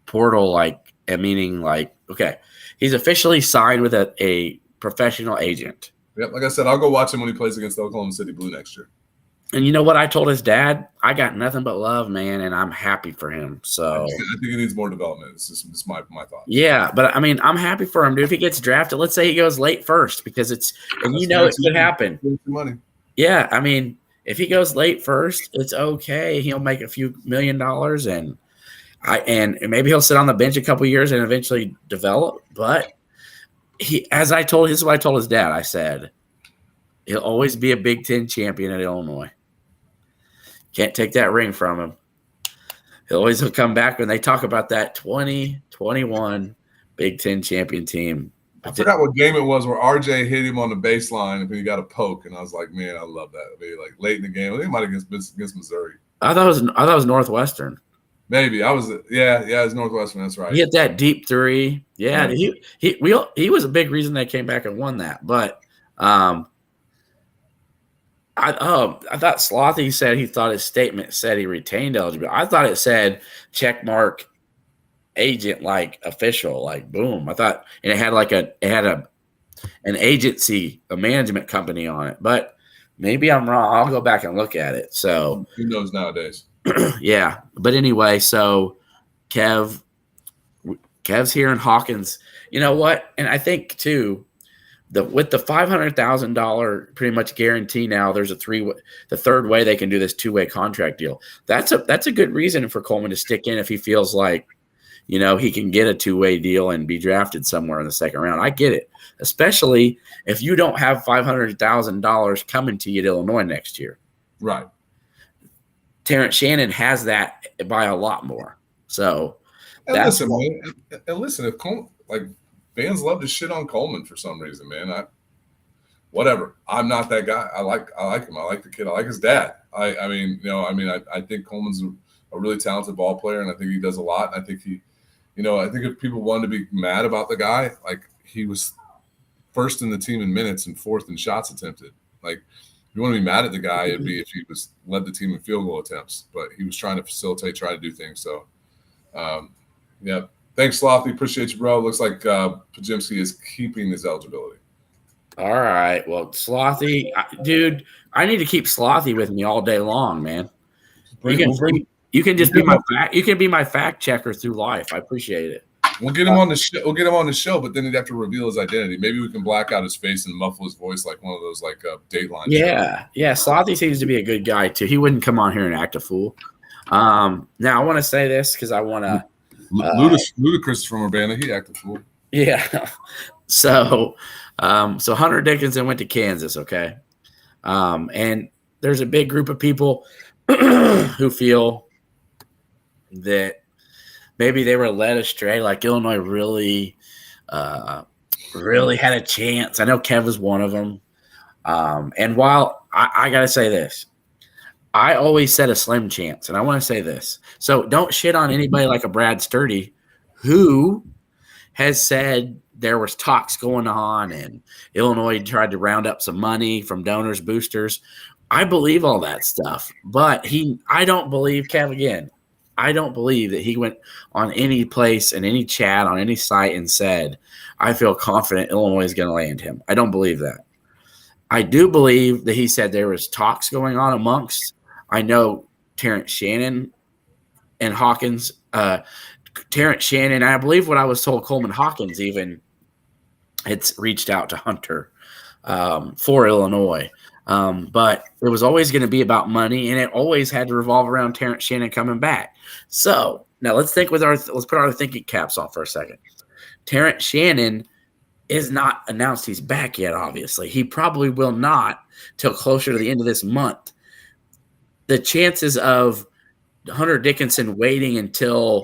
portal, okay, he's officially signed with a professional agent. Yep, like I said, I'll go watch him when he plays against Oklahoma City Blue next year. And you know what I told his dad? I got nothing but love, man, and I'm happy for him. So I think he needs more development. It's my thought. Yeah, but I mean, I'm happy for him, dude. If he gets drafted, let's say he goes late first, because it could happen. Money. Yeah, I mean, if he goes late first, it's okay. He'll make a few $1 million, and maybe he'll sit on the bench a couple years and eventually develop. But this is what I told his dad. I said, he'll always be a Big Ten champion at Illinois. Can't take that ring from him. He'll come back when they talk about that 2021 Big Ten champion team. I forgot what game it was where RJ hit him on the baseline and he got a poke, and I was like, man, I love that. Maybe like late in the game, I think it might have against Missouri. I thought it was Northwestern. Maybe it was Northwestern. That's right. He hit that deep 3. Yeah, he was a big reason they came back and won that. But I thought Slothy said he thought his statement said he retained eligibility. I thought it said check mark agent, like official, like boom. I thought, and it had an agency, a management company on it. But maybe I'm wrong. I'll go back and look at it. So who knows nowadays? Yeah, but anyway, so Kev's here in Hawkins. You know what? And I think too, with the $500,000 pretty much guarantee now, there's the third way they can do this 2-way contract deal. That's a good reason for Coleman to stick in if he feels like, he can get a 2-way deal and be drafted somewhere in the second round. I get it, especially if you don't have $500,000 coming to you at Illinois next year. Right. Terrence Shannon has that by a lot more. So listen, if Coleman, like, fans love to shit on Coleman for some reason, man. Whatever. I'm not that guy. I like him. I like the kid. I like his dad. I think Coleman's a really talented ball player, and I think he does a lot. And I think I think if people wanted to be mad about the guy, like, he was first in the team in minutes and 4th in shots attempted. Like, if you want to be mad at the guy, it'd be if he led the team in field goal attempts, but he was trying to facilitate, try to do things. So, yeah. Thanks, Slothy. Appreciate you, bro. Looks like Pajimski is keeping his eligibility. All right. Well, Slothy, dude, I need to keep Slothy with me all day long, man. You can just be my fact checker through life. I appreciate it. We'll get him on the show. We'll get him on the show, but then he'd have to reveal his identity. Maybe we can black out his face and muffle his voice like one of those Dateline. Yeah, yeah. Slothy seems to be a good guy too. He wouldn't come on here and act a fool. Now I want to say this because I want to. Ludacris from Urbana, he acted fool. Yeah. So Hunter Dickinson went to Kansas. Okay, and there's a big group of people who feel that maybe they were led astray, like Illinois really had a chance. I know Kev was one of them. And while I got to say this, I always said a slim chance, and I want to say this. So don't shit on anybody like a Brad Sturdy who has said there was talks going on and Illinois tried to round up some money from donors, boosters. I believe all that stuff, but I don't believe Kev again. I don't believe that he went on any place in any chat on any site and said, I feel confident Illinois is going to land him. I don't believe that. I do believe that he said there was talks going on amongst, I know, Terrence Shannon and Hawkins. Terrence Shannon, I believe what I was told, Coleman Hawkins even it's reached out to Hunter for Illinois. But it was always going to be about money, and it always had to revolve around Terrence Shannon coming back. So now let's put our thinking caps on for a second. Terrence Shannon is not announced he's back yet, obviously. He probably will not till closer to the end of this month. The chances of Hunter Dickinson waiting until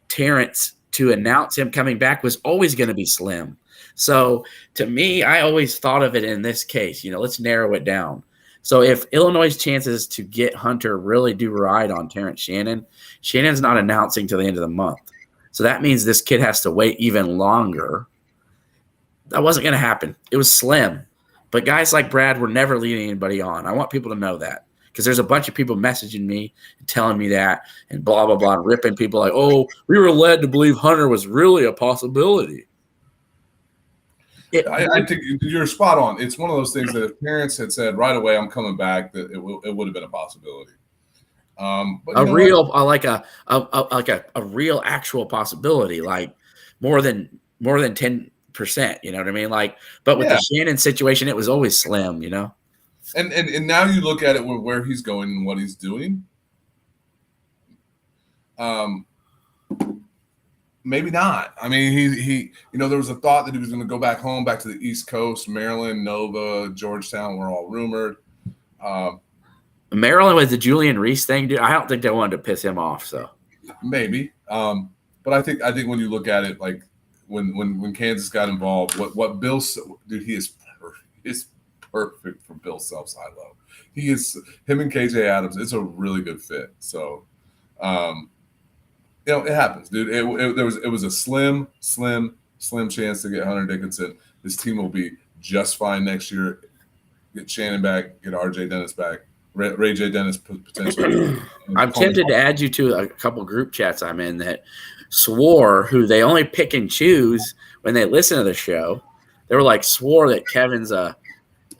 Terrence to announce him coming back was always going to be slim. So to me, I always thought of it in this case, let's narrow it down. So if Illinois' chances to get Hunter really do ride on Terrence Shannon, Shannon's not announcing till the end of the month. So that means this kid has to wait even longer. That wasn't going to happen. It was slim. But guys like Brad were never leading anybody on. I want people to know that because there's a bunch of people messaging me and telling me that and blah, blah, blah, and ripping people like, oh, we were led to believe Hunter was really a possibility. I think you're spot on. It's one of those things that if parents had said right away, I'm coming back, that it would have been a possibility. But a real actual possibility, like more than 10%. You know what I mean? Like, but with the Shannon situation, it was always slim. And now you look at it where he's going and what he's doing. Maybe not. I mean, he there was a thought that he was going to go back home, back to the East Coast, Maryland, Nova, Georgetown were all rumored. Maryland with the Julian Reese thing, dude. I don't think they wanted to piss him off. So maybe, but I think when you look at it, like when Kansas got involved, what Bill, dude, he is perfect for Bill Self-Silo. He is him and KJ Adams. It's a really good fit. So. It happens, dude. It was a slim chance to get Hunter Dickinson. This team will be just fine next year. Get Shannon back, get RJ Dennis back, RayJ Dennis potentially. I'm tempted to add you to a couple group chats I'm in that swore who they only pick and choose when they listen to the show. They were like swore that Kevin's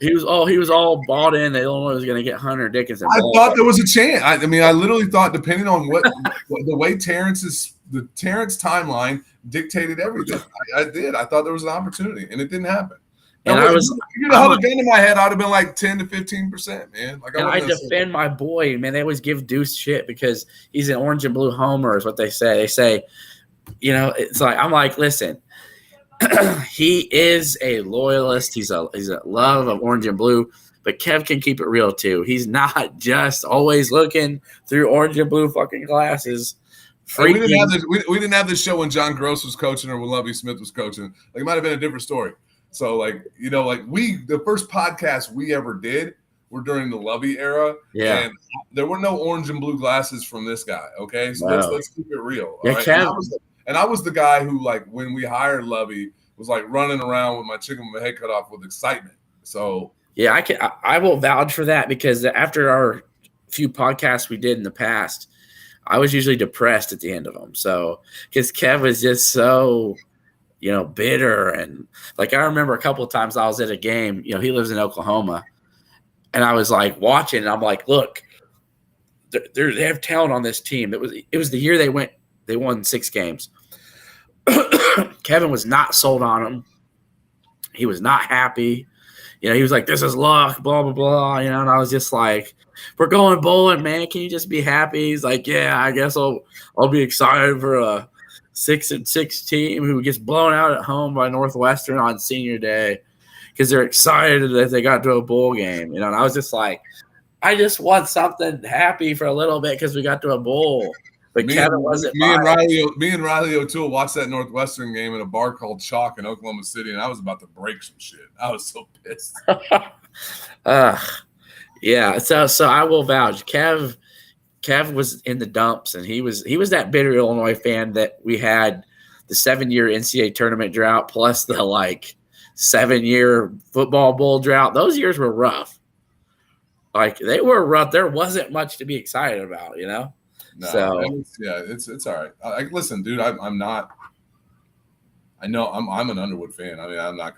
he was all bought in that Illinois was going to get Hunter Dickinson. I thought there was a chance. I mean, I literally thought, depending on the way the Terrence timeline dictated everything. I did. I thought there was an opportunity, and it didn't happen. And if you'd held a gun in my head, I'd have been like 10 to 15%, man. Like I defend my boy, man. They always give Deuce shit because he's an orange and blue homer, is what they say. They say, it's like I'm like, listen. He is a loyalist. He's a love of orange and blue, but Kev can keep it real too. He's not just always looking through orange and blue fucking glasses. We didn't have this show when John Gross was coaching or when Lovie Smith was coaching. Like, it might have been a different story. So the first podcast we ever did were during the Lovie era. Yeah. And there were no orange and blue glasses from this guy. Okay. So let's keep it real. Yeah, right? And I was the guy who, like, when we hired Lovie, was like running around with my chicken with my head cut off with excitement. So yeah, I will vouch for that because after our few podcasts we did in the past, I was usually depressed at the end of them. So because Kev was just so, bitter, and like I remember a couple of times I was at a game. He lives in Oklahoma, and I was like watching, and I'm like, look, they have talent on this team. It was the year they won 6 games. Kevin was not sold on him. He was not happy. He was like, this is luck, blah, blah, blah. And I was just like, we're going bowling, man. Can you just be happy? He's like, yeah, I guess I'll be excited for a 6-6 team who gets blown out at home by Northwestern on senior day because they're excited that they got to a bowl game. And I was just like, I just want something happy for a little bit because we got to a bowl. But Kevin wasn't. Me and Riley O'Toole watched that Northwestern game in a bar called Chalk in Oklahoma City, and I was about to break some shit. I was so pissed. Yeah. So I will vouch. Kev was in the dumps, and he was that bitter Illinois fan that we had the 7-year NCAA tournament drought plus the 7-year football bowl drought. Those years were rough. Like, they were rough. There wasn't much to be excited about, No, so it's all right. Listen, dude, I'm not. I know I'm an Underwood fan. I mean, I'll not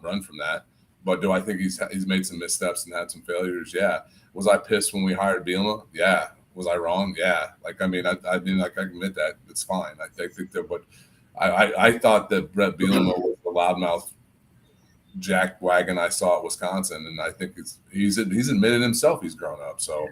run from that. But do I think he's made some missteps and had some failures? Yeah. Was I pissed when we hired Bielema? Yeah. Was I wrong? Yeah. Like, I mean, I admit that. It's fine. I think that, but I thought that Brett Bielema was the loudmouth jack wagon I saw at Wisconsin, and I think he's admitted himself he's grown up. So,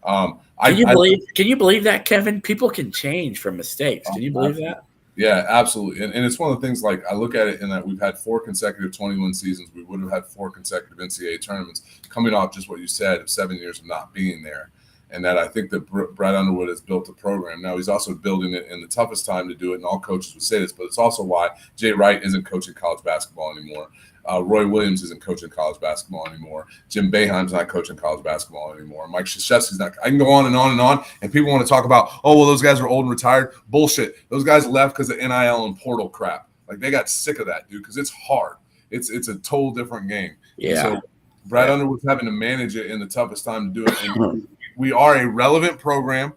can you believe that, Kevin? People can change from mistakes. Can you believe that? Yeah, absolutely. And it's one of the things, like, I look at it in that we've had 4 consecutive 20-win seasons. We would have had 4 consecutive NCAA tournaments coming off just what you said of 7 years of not being there. And that I think that Brad Underwood has built a program. Now he's also building it in the toughest time to do it, and all coaches would say this, but it's also why Jay Wright isn't coaching college basketball anymore. Roy Williams isn't coaching college basketball anymore. Jim Boeheim's not coaching college basketball anymore. Mike Krzyzewski's not. I can go on and on and on. And people want to talk about, oh, well, those guys are old and retired. Bullshit. Those guys left because of NIL and portal crap. Like, they got sick of that, dude, because it's hard. It's a total different game. Yeah. So Brad Underwood's having to manage it in the toughest time to do it. And we are a relevant program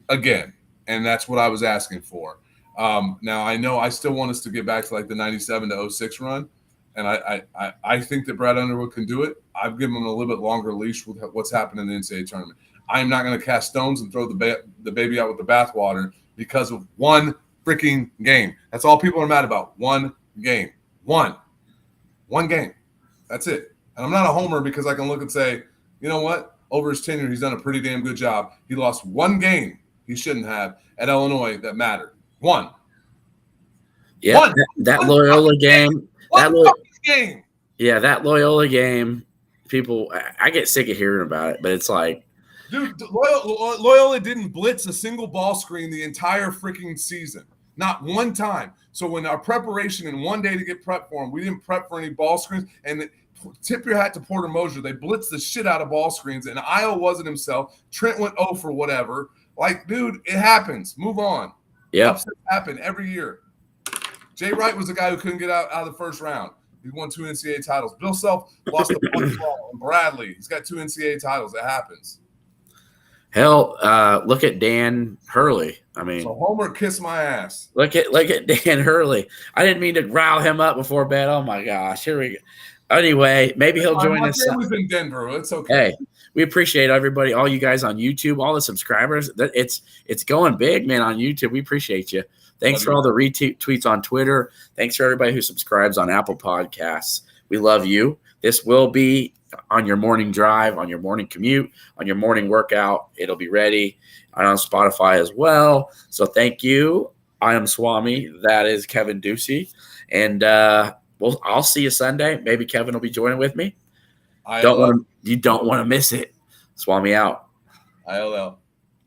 again, and that's what I was asking for. Now, I know I still want us to get back to like the 97 to 06 run. And I think that Brad Underwood can do it. I've given him a little bit longer leash with what's happened in the NCAA tournament. I'm not going to cast stones and throw the baby out with the bathwater because of one freaking game. That's all people are mad about. One game. One game. That's it. And I'm not a homer because I can look and say, you know what? Over his tenure, he's done a pretty damn good job. He lost one game he shouldn't have at Illinois that mattered. One. Yeah, one. That Loyola game. Game. Yeah, that Loyola game, people, I get sick of hearing about it, but it's like, dude, Loyola didn't blitz a single ball screen the entire freaking season, not one time. So when our preparation in one day to get prepped for them, we didn't prep for any ball screens. And tip your hat to Porter Moser. They blitzed the shit out of ball screens, and Iowa wasn't himself. Trent went 0 for whatever. Like, dude, it happens. Move on. Yeah, upsets happen every year. Jay Wright was the guy who couldn't get out of the first round. He won 2 NCAA titles. Bill Self lost the one ball. And Bradley, he's got 2 NCAA titles. It happens. Hell, look at Dan Hurley. I mean, so Homer, kiss my ass. Look at Dan Hurley. I didn't mean to rile him up before bed. Oh my gosh, here we go. Anyway, maybe he'll join us. He was in Denver. It's okay. Hey, we appreciate everybody, all you guys on YouTube, all the subscribers. It's going big, man, on YouTube. We appreciate you. Thanks for all the retweets on Twitter. Thanks for everybody who subscribes on Apple Podcasts. We love you. This will be on your morning drive, on your morning commute, on your morning workout. It'll be ready on Spotify as well. So thank you. I am Swami. That is Kevin Ducey. And I'll see you Sunday. Maybe Kevin will be joining with me. You don't want to miss it. Swami out. ILL.